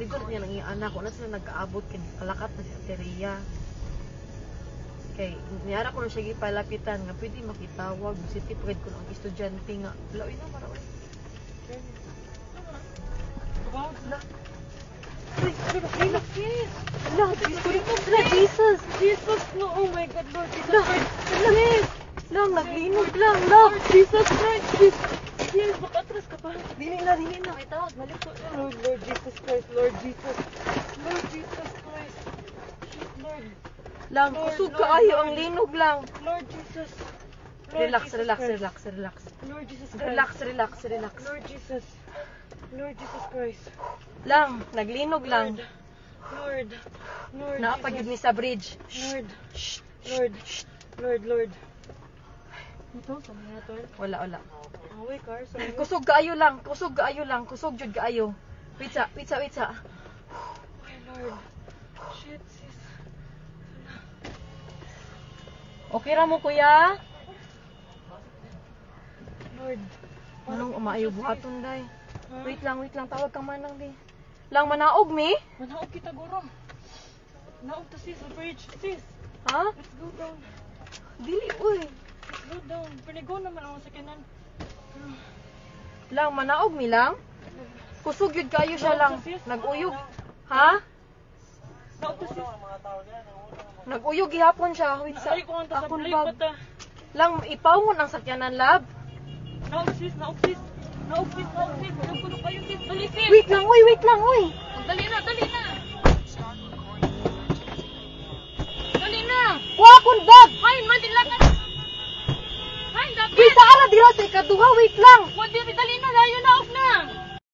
paligon niya ng iyang anak. Kung na sila nag-aabot, kalakat na si Teria. Kay, niyara ko na siya gipalapitan nga pwede makitawag. City pride ko ng estudyante nga. Lawin na, marawin. Jesus! Jesus! No! Oh my God, Lord Jesus Christ! Lang, naglinog lang, Lord Jesus Christ! Yes, makatras ka pa. Dili na. Ay, tawag, balik ko. Lord Jesus Christ, Lord Jesus. Lord Jesus Christ. Lord. Lang, kusog kaayo ang linog lang. Lord Jesus. Relax. Lord Jesus Christ. Relax. Lord Jesus. Lord Jesus Christ. Lang, naglinog lang. Lord. Naapagid ni sa bridge. Lord. Ito, sa mga to. Wala. Away, car. Sorry. Kusog kaayo lang. Kusog jud kaayo. Pizza. Okay, Lord. Shit, sis. Okay ra mo, kuya? Lord. Anong umaayo buhaton, day? Huh? Wait lang. Tawag ka manang, day. Lang, manaog, mi? Manaog kita, guro. Naog to, sis. Sa bridge. Sis. Ha? Let's go down. Dili, uy. Let's go down. Panigo naman ako sa kanan. Lang, manaog, mi lang? Kusog yun kayo siya lang. Nag-uyog. Ha? Naog to, sis. Nag-uyog gihapon siya. Wait sa Ay, kung ang akong tasablik bag. pa ta. Lang, ipawngon ang sakyanan, lab. Naog, sis. Naog, sis. Nagpuno kayo, sis. Dali, sis. Wait lang, uy. Dali na. Dali na. Kuha akong bag. Hay, madilakan. Hay, dapat. Wait, ala dira sa ikaduha. Wait lang. Dali na. Layo na, off na.